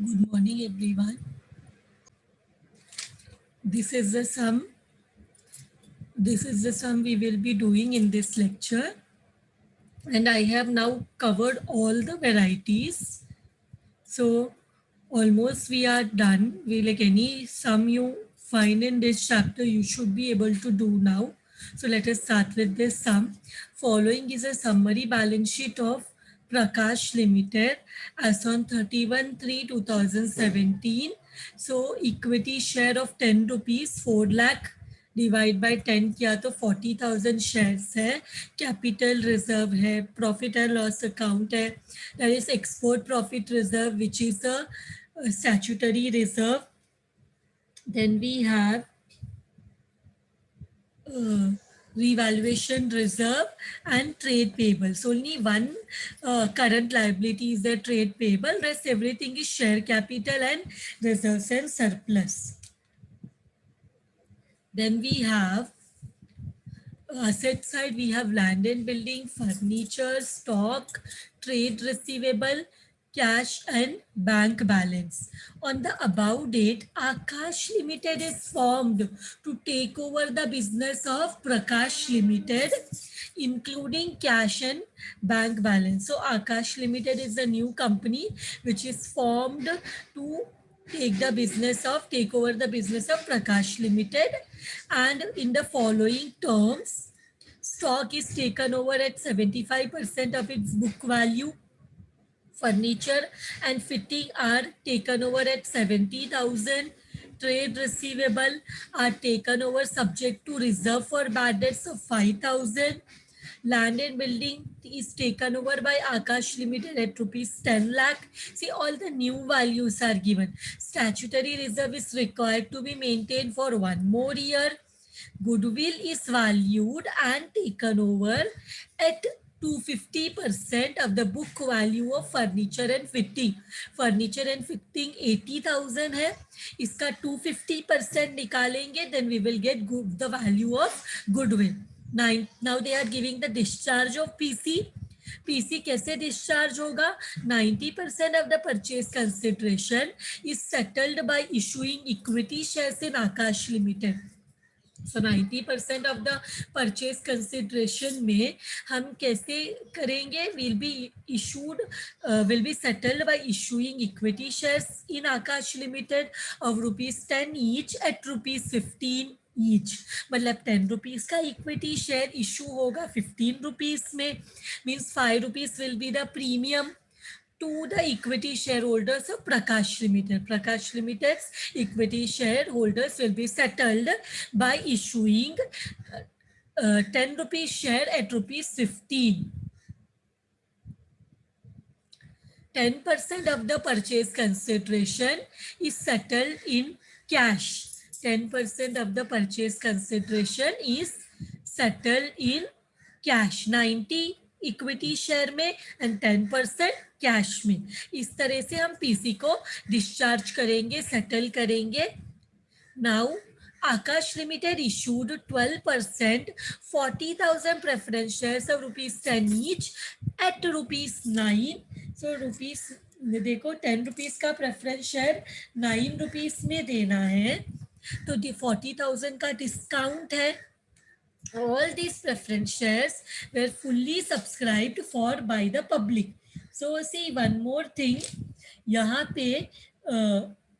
Good morning, everyone. This is the sum. This is the sum we will be doing in this lecture. And I have now covered all the varieties. So almost we are done. We like any sum you find in this chapter, you should be able to do now. So let us start with this sum. Following is a summary balance sheet of Prakash Limited as on 31/3/2017. So equity share of 10 rupees, 4 lakh divide by 10 किया तो 40,000 shares है. Capital reserve है, profit and loss account है, that is export profit reserve which is the statutory reserve. Then we have revaluation reserve and trade payables. Only one current liability is the trade payable. Rest everything is share capital and reserves and surplus. Then we have asset side, we have land and building, furniture, stock, trade receivable, cash and bank balance. On the above date, Akash Limited is formed to take over the business of Prakash Limited, including cash and bank balance. So Akash Limited is the new company which is formed to take over the business of Prakash Limited, and in the following terms, stock is taken over at 75% of its book value. Furniture and fitting are taken over at 70,000. Trade receivable are taken over subject to reserve for bad debts of 5,000. Land and building is taken over by Akash Limited at rupees 10 lakh. See, all the new values are given. Statutory reserve is required to be maintained for 1 more year. Goodwill is valued and taken over at 250% of the book value of furniture and fitting. Furniture and fitting 80,000 है, इसका 250% निकालेंगे, then we will get the value of goodwill. Now they are giving the discharge of PC. PC कैसे discharge होगा? 90% of the purchase consideration is settled by issuing equity shares in Akash Limited. So 90% of the purchase consideration में हम कैसे करेंगे? Will be settled by issuing equity shares in Akash Limited of rupees 10 each at rupees 15 each. मतलब 10 rupees का equity share issue होगा 15 rupees में, means 5 rupees will be the premium to the equity shareholders of Prakash Limited. Prakash Limited's equity shareholders will be settled by issuing 10 rupees share at rupees 15. 10% of the purchase consideration is settled in cash. 10% of the purchase consideration is settled in cash. 90 equity share में and 10% cash में. इस तरह से हम PC को discharge करेंगे, settle करेंगे. Now Akash Limited issued 12%, 40,000 preference shares of rupees 10 each at rupees 9. So rupees देखो 10 rupees का preference share 9 rupees में देना है, तो 40,000 का डिस्काउंट है. All these preference shares were fully subscribed for by the public. So see one more thing, यहाँ पे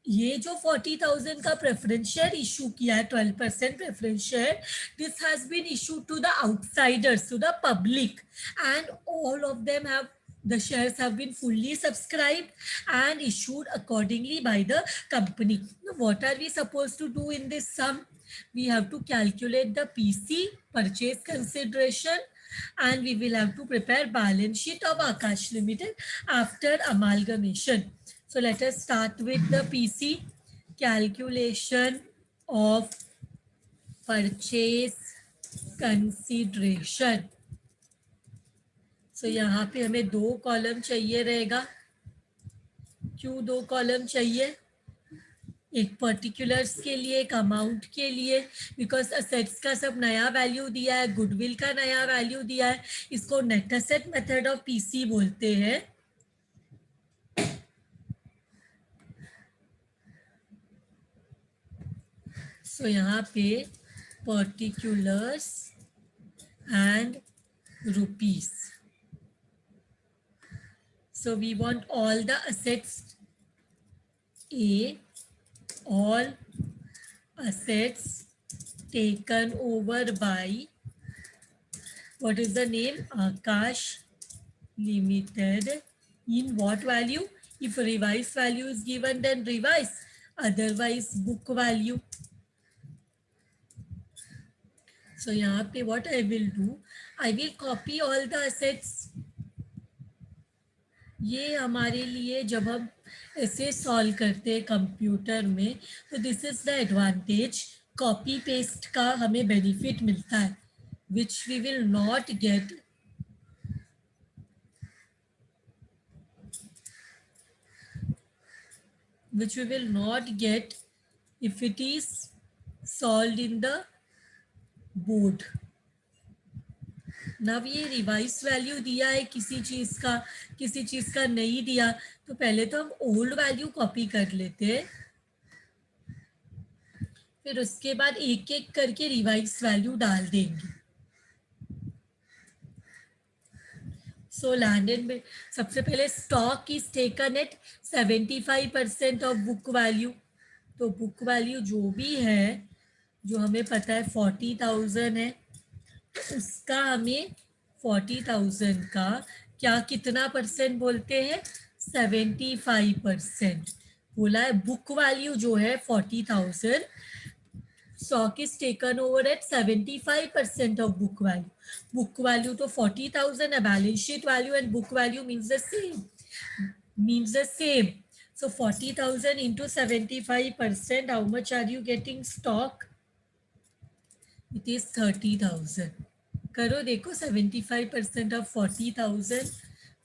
ये जो 40,000 का प्रेफरेंस शेयर इशू किया है, 12% preference share, this has been issued to the outsiders, to the public, and all of them have the shares have been fully subscribed and issued accordingly by the company. Now, what are we supposed to do in this sum? We have to calculate the PC, purchase consideration, and we will have to prepare balance sheet of Akash Limited after amalgamation. So let us start with the PC, calculation of purchase consideration. So यहाँ पे हमें 2 column चाहिए रहेगा. क्यों 2 column चाहिए? एक particulars के लिए, एक अमाउंट के लिए, बिकॉज असेट्स का सब नया वैल्यू दिया है, गुडविल का नया वैल्यू दिया है. इसको net asset method of PC बोलते हैं. सो यहाँ पे particulars and rupees. So we want all the assets A, all assets taken over by, what is the name? Akash Limited. In what value? If revised value is given, then revise. Otherwise, book value. So यहाँ पे what I will do? I will copy all the assets. ये हमारे लिए जब हम ऐसे solve करते हैं कंप्यूटर में, तो this is the advantage. Copy paste का हमें बेनिफिट मिलता है, which we will not get if it is solved in the board. नव ये रिवाइज वैल्यू दिया है किसी चीज का नहीं दिया, तो पहले तो हम ओल्ड वैल्यू कॉपी कर लेते हैं, फिर उसके बाद एक एक करके रिवाइज वैल्यू डाल देंगे. सो लैंडेड में सबसे पहले stock is taken at 75% of book value. तो बुक वैल्यू जो भी है, जो हमें पता है 40,000 है, उसका हमें 40,000 का क्या कितना परसेंट बोलते हैं? 75% बोला है. बुक वैल्यू जो है 40,000, stock is taken over at 75% of book value. Book value to 40,000 है, balance sheet value and book value means the same. So 40,000 into 75%, how much are you getting stock? It is 30,000. करो देखो 75% of 40,000.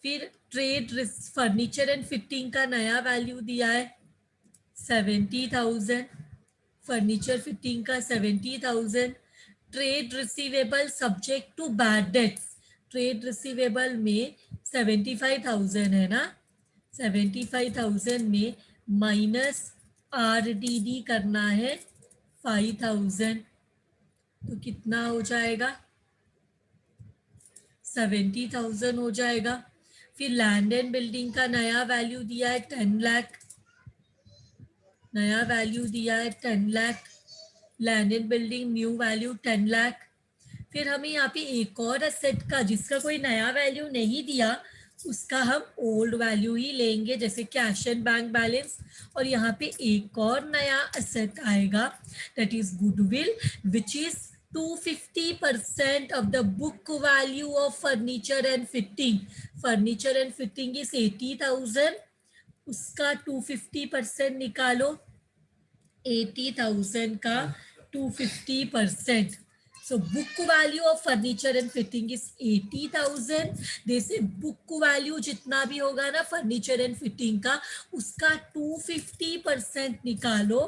फिर trade furniture and fitting का नया value दिया है 70,000. Furniture fitting का 70,000. Trade receivable subject to bad debts. Trade receivable में 75,000 है ना, 75,000 में माइनस RDD करना है 5,000. तो कितना हो जाएगा? 70,000 हो जाएगा. फिर लैंड एंड बिल्डिंग का नया वैल्यू दिया है 10 लाख. नया वैल्यू दिया है 10 lakh. Land and building new value 10 lakh. फिर हमें यहाँ पे एक और असेट का जिसका कोई नया वैल्यू नहीं दिया, उसका हम ओल्ड वैल्यू ही लेंगे, जैसे कैश एंड बैंक बैलेंस. और यहाँ पे एक और नया असेट आएगा, that is goodwill, which is 250% of the book value of furniture and fitting. Furniture and fitting is 80,000. उसका 250% निकालो. 80,000 का 250%. So book value of furniture and fitting is 80,000. जैसे book value जितना भी होगा ना furniture and fitting का, उसका 250% निकालो,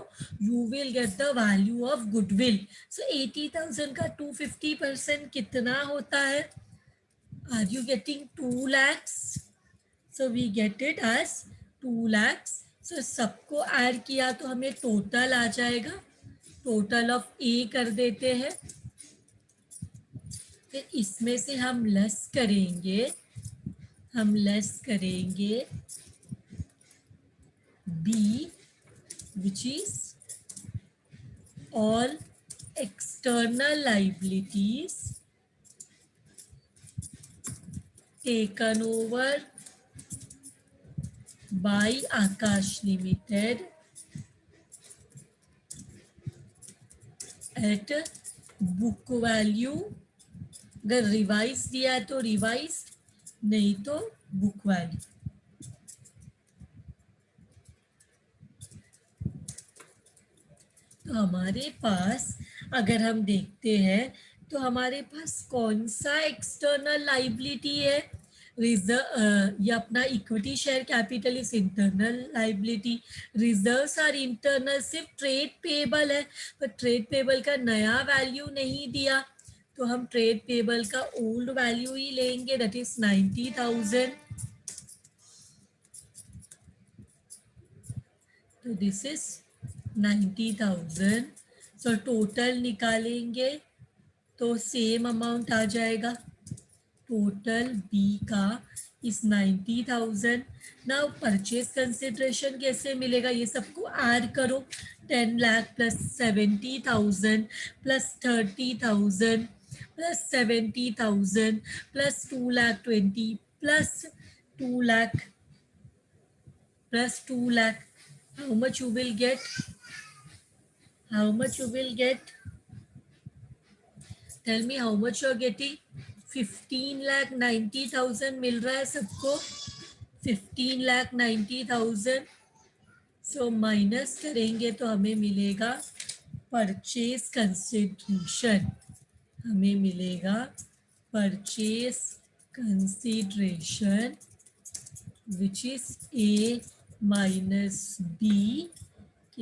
you will get the value of goodwill. So 80,000 का 250% कितना होता है? Are you getting 2 lakhs? So we get it as 2 lakhs. So सबको ऐड किया तो हमें टोटल आ जाएगा. टोटल ऑफ ए कर देते हैं. फिर इसमें से हम लेस करेंगे B, which is all external liabilities taken over by Akash Limited at book value. अगर रिवाइज दिया है तो रिवाइज, नहीं तो बुक वैल्यू. तो हमारे पास अगर हम देखते हैं तो हमारे पास कौन सा एक्सटर्नल लाइबिलिटी है? रिजर्व या अपना equity share capital is internal liability. Reserves are internal. सिर्फ ट्रेड पेबल है, पर ट्रेड पेबल का नया वैल्यू नहीं दिया, तो हम ट्रेड पेबल का ओल्ड वैल्यू ही लेंगे, दैट इज 90,000. तो दिस इज 90,000. सो टोटल निकालेंगे तो सेम अमाउंट आ जाएगा। टोटल बी का इस 90,000। नाउ परचेज कंसिडरेशन कैसे मिलेगा, ये सबको ऐड करो। 10 lakh plus 70,000 plus 30,000 plus 70,000 plus 2,20,000 plus 2 lakh plus 2 lakh. How much you will get? How much you will get? Tell me how much you are getting. 15,90,000 मिल रहा है सबको। 15,90,000। सो माइनस करेंगे तो हमें मिलेगा परचेज कंसिडरेशन। हमें मिलेगा purchase consideration which is A minus B,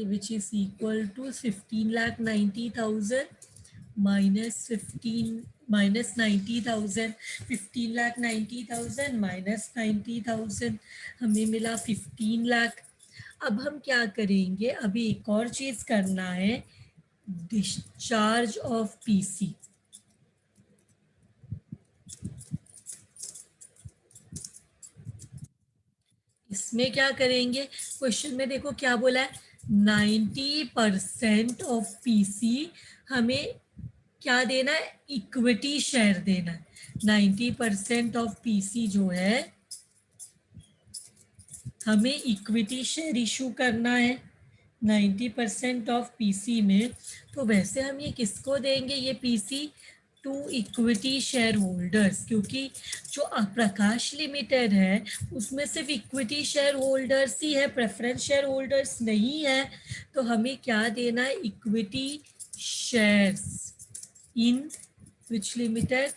which is equal to 15,90,000 minus 90,000। 15,90,000 minus 90,000 हमें मिला 15 लाख। अब हम क्या करेंगे, अभी एक और चीज करना है, डिस्चार्ज ऑफ पीसी। इसमें क्या करेंगे, क्वेश्चन में देखो क्या बोला है, 90% ऑफ पीसी हमें क्या देना है, इक्विटी शेयर देना है। 90% ऑफ पीसी जो है हमें इक्विटी शेयर इशू करना है 90% ऑफ पीसी में। तो वैसे हम ये किसको देंगे, ये PC to equity share holders, क्योंकि जो प्रकाश लिमिटेड है उसमें सिर्फ इक्विटी शेयर होल्डर्स ही है, प्रेफरेंस शेयर होल्डर्स नहीं है। तो हमें क्या देना है, equity shares in which limited,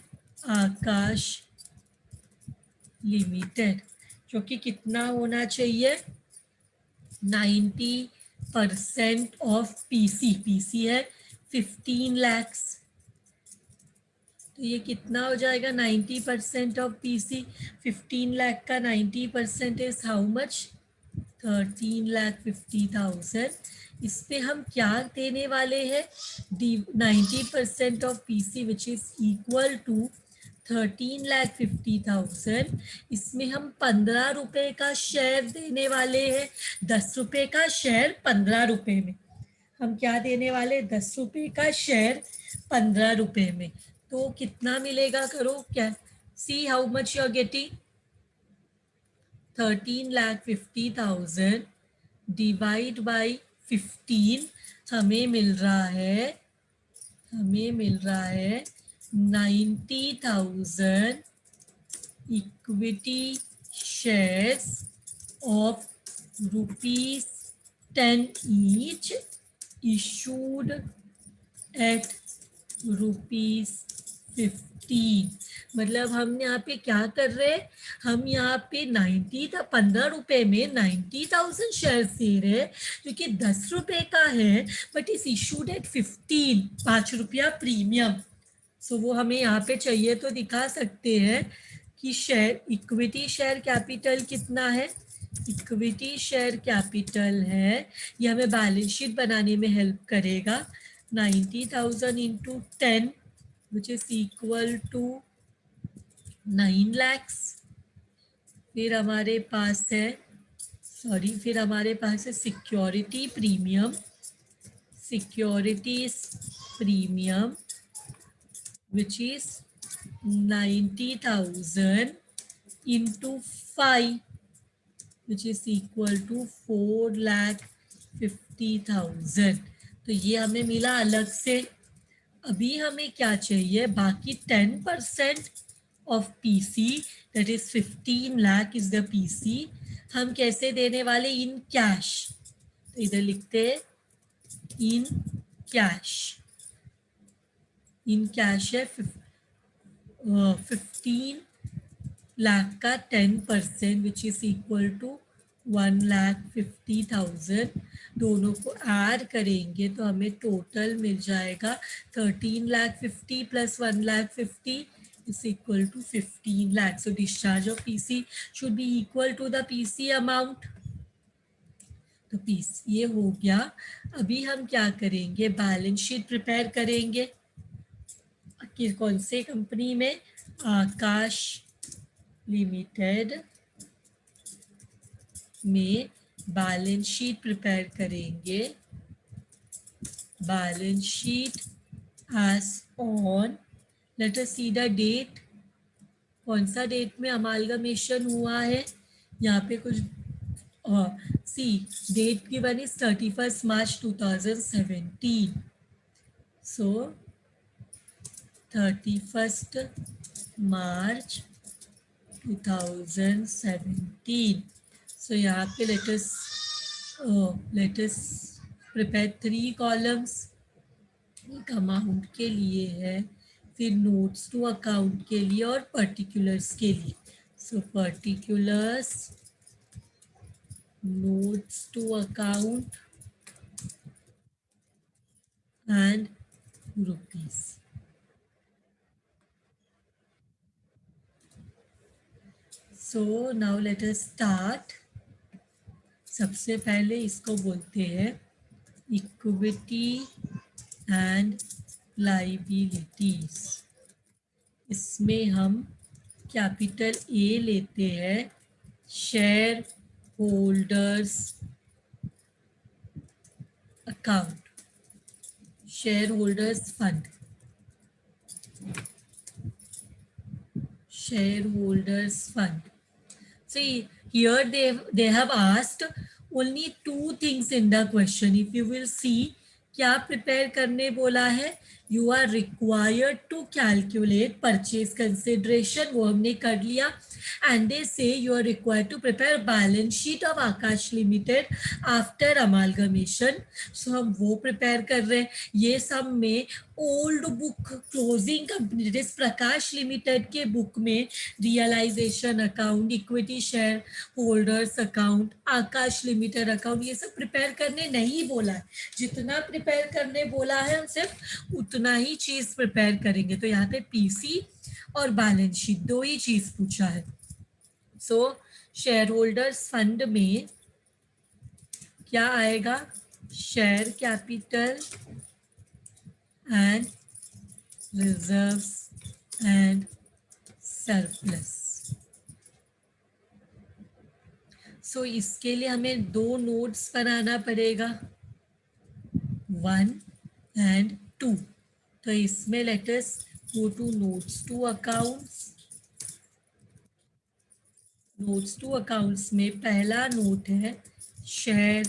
Akash limited, जो कि कितना होना चाहिए, 90% ऑफ पीसी। पीसी है 15 lakhs, तो ये कितना हो जाएगा, 90% ऑफ पीसी। 15 लाख का 90% इज हाउ मच, 13,50,000। इस पे हम क्या देने वाले हैं, 90% of PC which is equal to 13,50,000। इसमें हम 15 रुपए का शेयर देने वाले हैं। 10 रुपए का शेयर 15 रुपए में, हम क्या देने वाले, 10 रुपए का शेयर 15 रुपए में। तो कितना मिलेगा, करो क्या, see how much you are getting, 13,50,000 divide by 15, हमें मिल रहा है, 90,000 equity shares of ₹10 each issued at ₹15। मतलब हम यहाँ पे क्या कर रहे हैं, हम यहाँ पे 15 रुपए में 90,000 शेयर दे रहे हैं, जो कि 10 रुपए का है, बट इज इशूड एट 15, 5 रुपया प्रीमियम। सो वो हमें यहाँ पे चाहिए तो दिखा सकते हैं कि शेयर इक्विटी शेयर कैपिटल कितना है। इक्विटी शेयर कैपिटल है, ये हमें बैलेंस शीट बनाने में हेल्प करेगा। 90,000 into 10 which is equal to 9 lakhs। फिर हमारे पास है, फिर हमारे पास है security premium, securities premium which is 90,000 into 5 which is equal to 4,50,000। तो ये हमें मिला अलग से। अभी हमें क्या चाहिए, बाकी 10% of PC, that is 15 lakh is the PC, हम कैसे देने वाले, इन कैश। तो इधर लिखते हैं इन कैश। इन कैश है 15 लाख का 10% विच इज इक्वल टू 1,50,000। दोनों को ऐड करेंगे तो हमें टोटल मिल जाएगा 13,50,000 plus 1,50,000 is equal to 15 lakh. So discharge of PC should be equal to the PC amount. तो पीस ये हो गया। अभी हम क्या करेंगे, बैलेंस शीट प्रिपेयर करेंगे कि कौन से कंपनी में, आकाश लिमिटेड में बैलेंस शीट प्रिपेयर करेंगे। Balance sheet as on, let us see the date, कौन सा डेट में अमालगमेशन हुआ है, यहाँ पे कुछ सी डेट की बनी 31 मार्च 2017, सो 31 मार्च 2017। सो यहाँ पे लेटस प्रिपेयर 3 कॉलम्स, एक अमाउंट के लिए है, फिर नोट्स टू अकाउंट के लिए और पर्टिकुलर्स के लिए। सो particulars, notes to account and rupees. So now let us start. सबसे पहले इसको बोलते हैं इक्विटी एंड लाइबिलिटीज। इसमें हम कैपिटल ए लेते हैं, share holders account, share holders fund, shareholders fund. See, here they have asked only 2 things in the question. If you will see, क्या प्रिपेयर करने बोला है, you are required to calculate purchase consideration, वो हमने कर लिया, and they say you are required to prepare balance sheet of Akash limited after amalgamation. So हम वो प्रिपेयर कर रहे हैं। ये सब में ओल्ड बुक क्लोजिंग कंपनी जिस प्रकाश लिमिटेड के बुक में realisation account, equity share holders account, Akash limited account, ये सब प्रिपेयर करने नहीं बोला है। जितना प्रिपेयर करने बोला है हम सिर्फ उतना ही चीज प्रिपेयर करेंगे। तो यहाँ पे पीसी और बैलेंस शीट दो ही चीज पूछा है। सो शेयर होल्डर्स फंड में क्या आएगा, share capital and reserves and surplus. So इसके लिए हमें 2 नोट्स बनाना पड़ेगा, 1 and 2। तो इसमें let us go to notes to accounts। Notes to accounts में पहला नोट है शेयर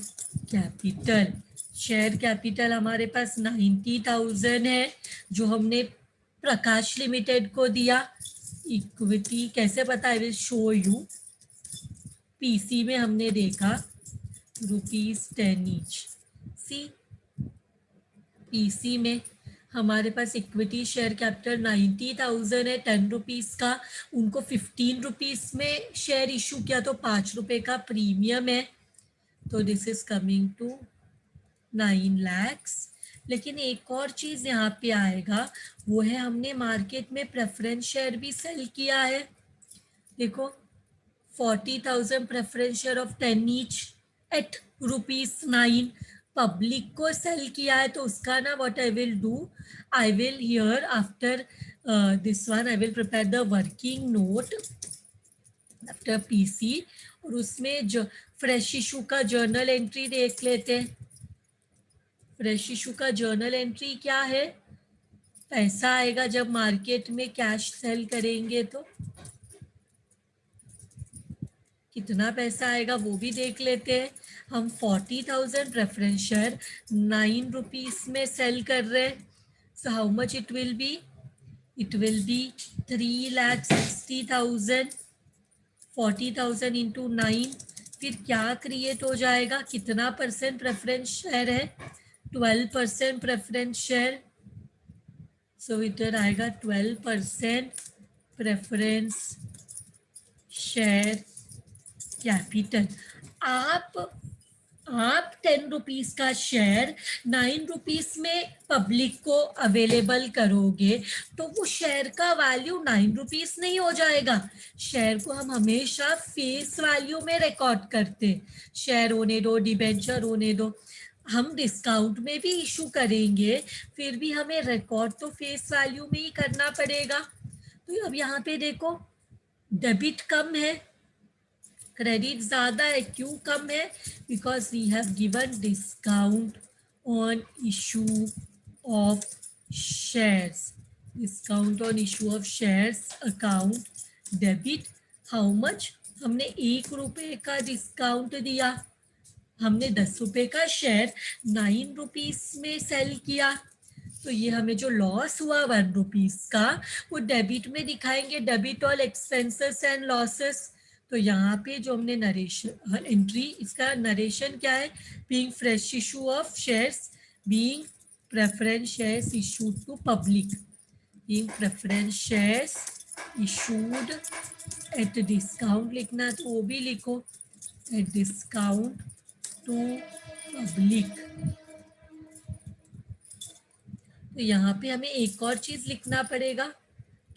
कैपिटल। शेयर कैपिटल हमारे पास 90,000 है जो हमने प्रकाश लिमिटेड को दिया। इक्विटी कैसे पता, I will show you. PC में हमने देखा ₹10 ईच। सी पीसी में हमारे पास इक्विटी शेयर कैपिटल 90,000 है, 10 रुपीज़ का। उनको 15 रुपीज़ में शेयर इशू किया तो 5 रुपए का प्रीमियम है, तो this is coming to 9 lakhs। लेकिन एक और चीज़ यहाँ पे आएगा, वो है हमने मार्केट में प्रेफरेंस शेयर भी सेल किया है। देखो 40,000 preference share of 10 each eight ₹9 public को सेल किया है। तो उसका ना what I will do, I will hear after this one I will prepare the working note after PC, और उसमें जो फ्रेश इशू का जर्नल एंट्री देख लेते हैं। फ्रेश इशू का जर्नल एंट्री क्या है, पैसा आएगा जब मार्केट में कैश सेल करेंगे तो कितना पैसा आएगा वो भी देख लेते हैं। हम 40,000 प्रेफरेंस शेयर 9 रुपीज़ में सेल कर रहे हैं। So how much it will be, it will be 3,60,000। 40,000 into 9, फिर क्या क्रिएट हो जाएगा, कितना परसेंट प्रेफरेंस शेयर है, 12% प्रेफरेंस शेयर। सो इधर आएगा 12% प्रेफरेंस शेयर कैपिटल। आप आप 10 रुपीज का शेयर 9 रुपीज में पब्लिक को अवेलेबल करोगे तो वो शेयर का वैल्यू 9 रुपीज नहीं हो जाएगा। शेयर को हम हमेशा फेस वैल्यू में रिकॉर्ड करते, शेयर होने दो, डिबेंचर होने दो। हम डिस्काउंट में भी इशू करेंगे, फिर भी हमें रिकॉर्ड तो फेस वैल्यू में ही करना पड़ेगा। तो अब यहाँ पे देखो, डेबिट कम है, क्रेडिट ज्यादा है। क्यों कम है? Because we have given discount on issue of shares. Discount on issue of shares account debit. How much? हमने 1 रुपए का डिस्काउंट दिया, हमने 10 रुपए का शेयर 9 रुपीज में सेल किया, तो ये हमें जो लॉस हुआ 1 रुपीज का वो डेबिट में दिखाएंगे, debit all expenses and losses. तो यहाँ पे जो हमने नरेशन एंट्री, इसका नरेशन क्या है? Being fresh issue of shares, being preference shares issued to public, being preference shares issued at discount लिखना है तो वो भी लिखो, एट डिस्काउंट टू पब्लिक। तो यहाँ पे हमें एक और चीज लिखना पड़ेगा,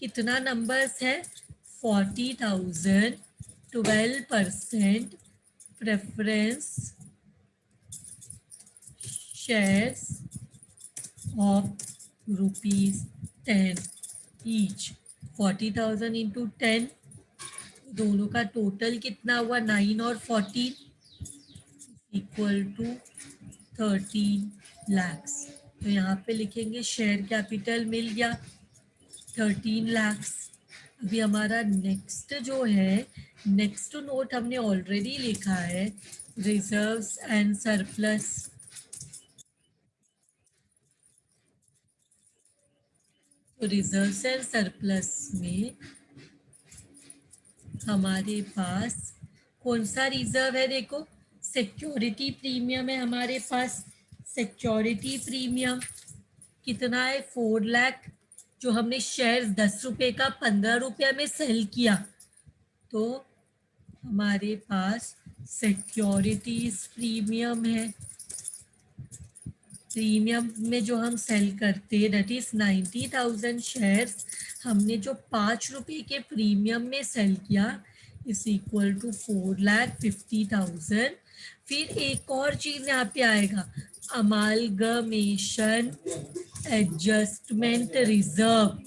कितना नंबर्स है? 40,000, 12% preference shares of ₹10 each. 40,000 into 10, दोनों का टोटल कितना हुआ? 9 और 14 इक्वल टू 13 lakhs। तो यहाँ पे लिखेंगे शेयर कैपिटल मिल गया 13 lakhs। अभी हमारा नेक्स्ट जो है, नेक्स्ट नोट हमने ऑलरेडी लिखा है, रिजर्व्स एंड सरप्लस। तो रिजर्व्स एंड सरप्लस में हमारे पास कौन सा रिजर्व है? देखो, सिक्योरिटी प्रीमियम है हमारे पास। सिक्योरिटी प्रीमियम कितना है? 4 लाख। जो हमने शेयर 10 रुपए का 15 रुपया में सेल किया, तो हमारे पास सिक्योरिटीज प्रीमियम है। प्रीमियम में जो हम सेल करते हैं, दैट इज 90,000 शेयर्स, हमने जो 5 रुपए के प्रीमियम में सेल किया इज इक्वल टू 4,50,000। फिर एक और चीज यहाँ पे आएगा, amalgamation adjustment reserve.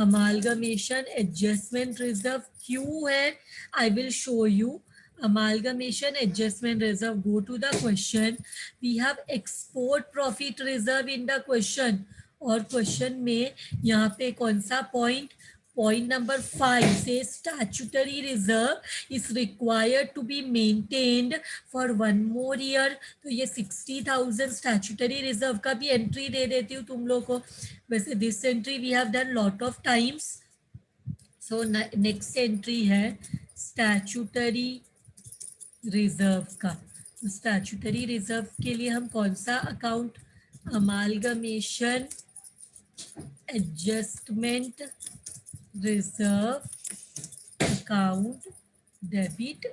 Amalgamation adjustment reserve क्यों है? I will show you. Amalgamation adjustment reserve, go to the question. We have export profit reserve in the question, और क्वेश्चन में यहाँ पे कौन सा पॉइंट? पॉइंट नंबर 5 से statutory reserve is required to be maintained for 1 more year। तो ये 60,000 statutory reserve का भी एंट्री दे देती हूँ तुम लोग को। वैसे this entry we have done lot of times. So next entry है स्टैट्यूटरी रिजर्व का। स्टैट्यूटरी रिजर्व के लिए हम कौन सा account? Amalgamation adjustment reserve account debit.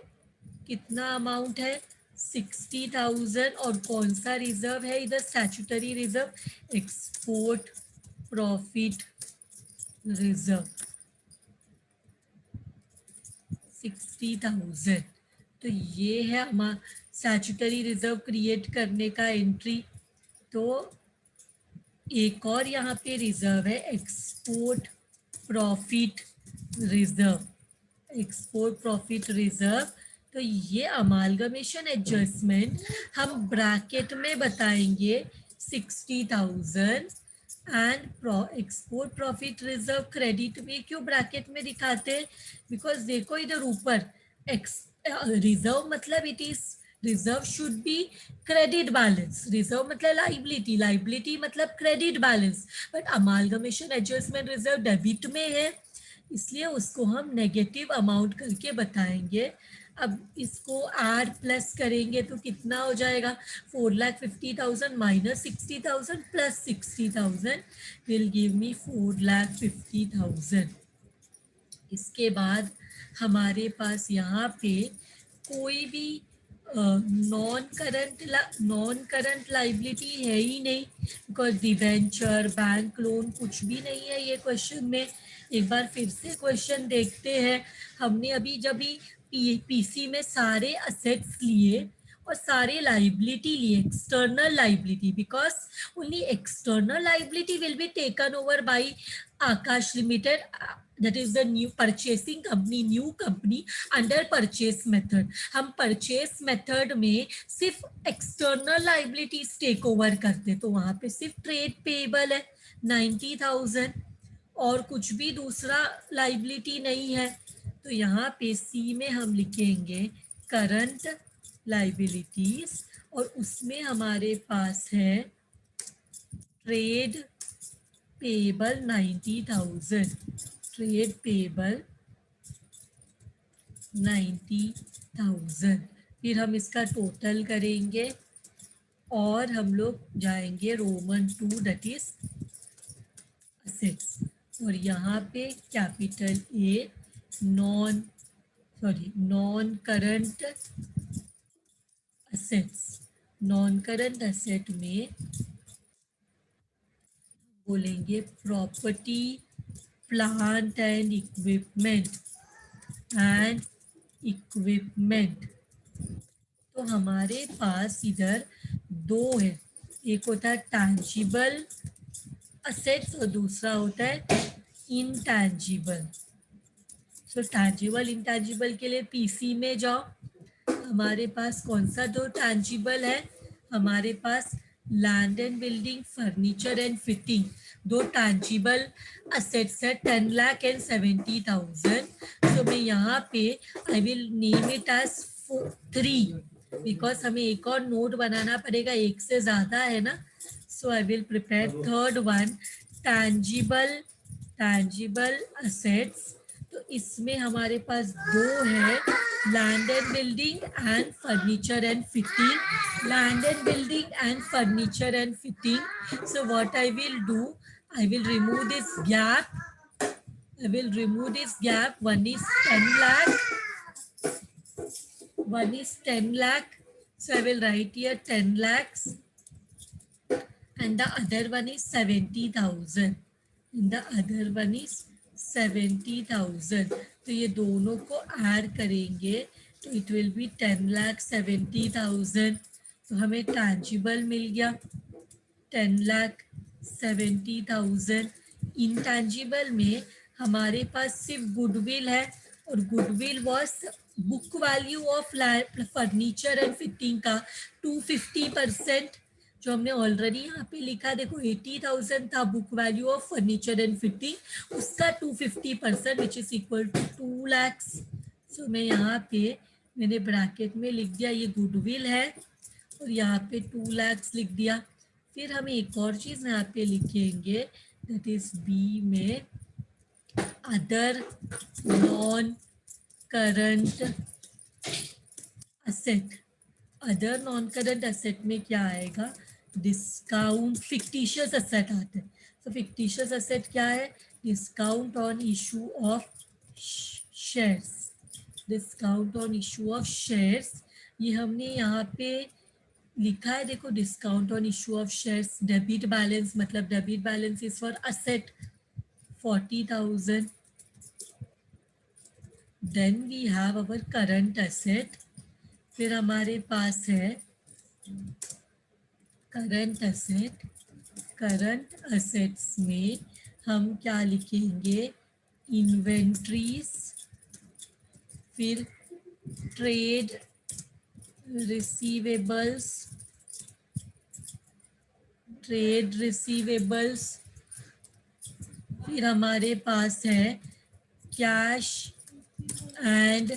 कितना अमाउंट है? 60,000। और कौन सा रिजर्व है इधर? Statutory reserve, export profit reserve 60,000। तो ये है हमारा स्टैट्यूटरी रिजर्व क्रिएट करने का एंट्री। तो एक और यहाँ पे रिजर्व है export profit reserve. Export profit reserve, तो ये अमालगमेशन एडजस्टमेंट हम ब्रैकेट में बताएंगे 60,000 and export profit reserve credit में क्यों ब्रैकेट में दिखाते हैं? बिकॉज देखो इधर ऊपर रिजर्व मतलब it is, reserve should be credit balance. Reserve मतलब लाइबिलिटी, लाइबिलिटी मतलब credit balance, but amalgamation adjustment reserve debit में है, इसलिए उसको हम नेगेटिव अमाउंट करके बताएंगे। अब इसको ऐड प्लस करेंगे तो कितना हो जाएगा? 4,50,000 minus 60,000 plus 60,000 will give me 4,50,000। इसके बाद हमारे पास यहाँ पे कोई भी नॉन करंट लाइबिलिटी है ही नहीं, बिकॉज डिबेंचर, बैंक लोन कुछ भी नहीं है ये क्वेश्चन में। एक बार फिर से क्वेश्चन देखते हैं। हमने अभी जब भी पीसी में सारे असेट्स लिए और सारे लाइबिलिटी लिए, external liability, because only external liability will be taken over by Akash limited, that is the new purchasing company, new company under purchase method. हम purchase method में सिर्फ external liabilities take over करते, तो वहां पे सिर्फ trade payable है 90,000 और कुछ भी दूसरा लाइबिलिटी नहीं है। तो यहाँ पे सी में हम लिखेंगे करंट लाइबिलिटीज और उसमें हमारे पास है ट्रेड पेबल 90,000, ट्रेड पेबल 90,000। फिर हम इसका टोटल करेंगे और हम लोग जाएंगे रोमन 2 दैट इज असेट्स, और यहाँ पे capital a non current assets. Non current asset में बोलेंगे प्रॉपर्टी, प्लांट एंड इक्विपमेंट। तो हमारे पास इधर दो है, एक होता है टैंजिबल असेट्स और दूसरा होता है इनटैंजिबल। सो टैंजिबल इंटैंजिबल के लिए पीसी में जाओ। हमारे पास कौन सा दो टैंजिबल है, हमारे पास land and building, furniture and fitting, दो टैंजिबल असेट्स है 10 लाख एंड 70,000। तो मैं यहाँ पे I will name it as 3, because हमें एक और नोट बनाना पड़ेगा, एक से ज्यादा है ना। So I will prepare third one, tangible assets. तो इसमें हमारे पास दो है, land and building and furniture and fitting, land and building and furniture and fitting. So what I will do, I will remove this gap. One is 10 lakh. One is 10 lakh. So I will write here 10 lakhs. And the other one is 70,000. And the other one is 70,000. तो ये दोनों को add करेंगे तो it will be 10 lakh 70,000. तो हमें tangible मिल गया 10 lakh 70,000। Intangible में हमारे पास सिर्फ गुडविल है और goodwill was book value of furniture and fitting का 250%, जो हमने ऑलरेडी यहाँ पे लिखा, देखो 80,000 था book value of furniture and fitting, उसका 250% which is equal to 2 lakhs। So मैं यहाँ पे मैंने ब्रैकेट में लिख दिया ये गुडविल है और यहाँ पे 2 lakhs लिख दिया। फिर हम एक और चीज यहाँ पे लिखेंगे दैट इज बी में other non current asset. Other non current asset में क्या आएगा, डिस्काउंट, फिक्टिशियस असेट आते हैं। तो फिक्टिशियस असेट क्या है, discount on issue of shares, discount on issue of shares. ये हमने यहाँ पे लिखा है, देखो discount on issue of shares, debit balance, मतलब debit balance is for asset 40,000। Then we have our current asset. फिर हमारे पास है करंट असेट। करंट असेट्स में हम क्या लिखेंगे, इन्वेंट्रीज, फिर ट्रेड रिसीवेबल्स, फिर हमारे पास है cash and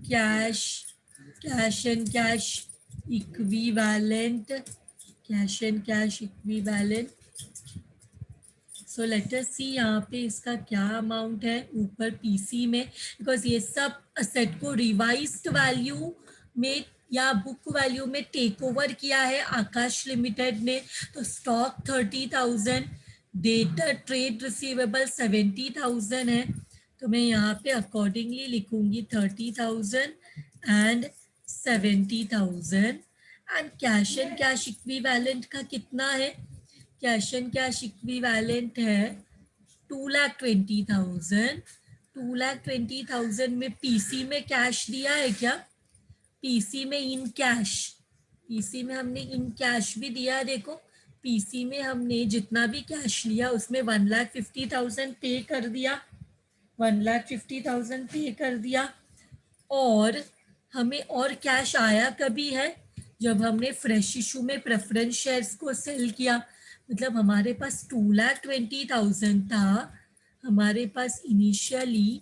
cash equivalent, so let us see यहाँ पे इसका क्या अमाउंट है ऊपर पीसी में, बिकॉज ये सब असेट को रिवाइज्ड वैल्यू में या बुक वैल्यू में टेक ओवर किया है आकाश लिमिटेड ने। तो स्टॉक 30,000, डेटर ट्रेड रिसीवेबल 70,000 है। तो मैं यहाँ पे अकॉर्डिंगली लिखूंगी 30,000 एंड 70,000 एंड कैश इक्विवेलेंट का कितना है? कैश एंड कैश इक्विवेलेंट है 2,20,000। 2,20,000 में पीसी में कैश दिया है क्या? पीसी में इन कैश, पीसी में हमने इन कैश भी दिया है। देखो पीसी में हमने जितना भी कैश लिया उसमें 1,50,000 पे कर दिया, 1,50,000 पे कर दिया। और हमें और कैश आया कभी है? जब हमने फ्रेश इशू में प्रेफरेंस शेयर्स को सेल किया। मतलब हमारे पास 2,20,000 था, हमारे पास इनिशियली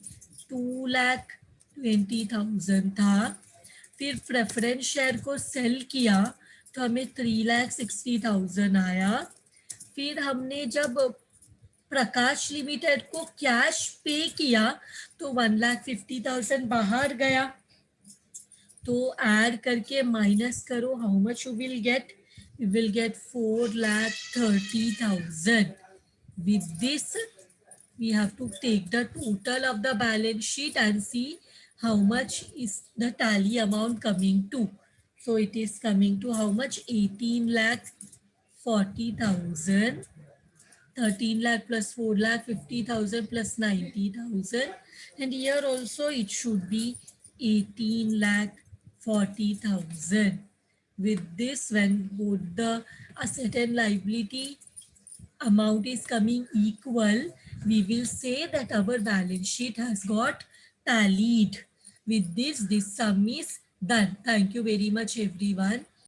2,20,000 था, फिर प्रेफरेंस शेयर को सेल किया तो हमें 3,60,000 आया। फिर हमने जब प्रकाश लिमिटेड को कैश पे किया तो 1,50,000 बाहर गया। तो ऐड करके माइनस करो, how much you will get? You will get 4,30,000. With this, we have to take the total of the balance sheet and see how much is the tally amount coming to. So it is coming to how much? 18,40,000. 13 lakh plus 4 lakh 50,000 plus 90,000, and here also it should be 18 lakh 40,000. With this, when both the asset and liability amount is coming equal, we will say that our balance sheet has got tallied. With this sum is done. Thank you very much everyone.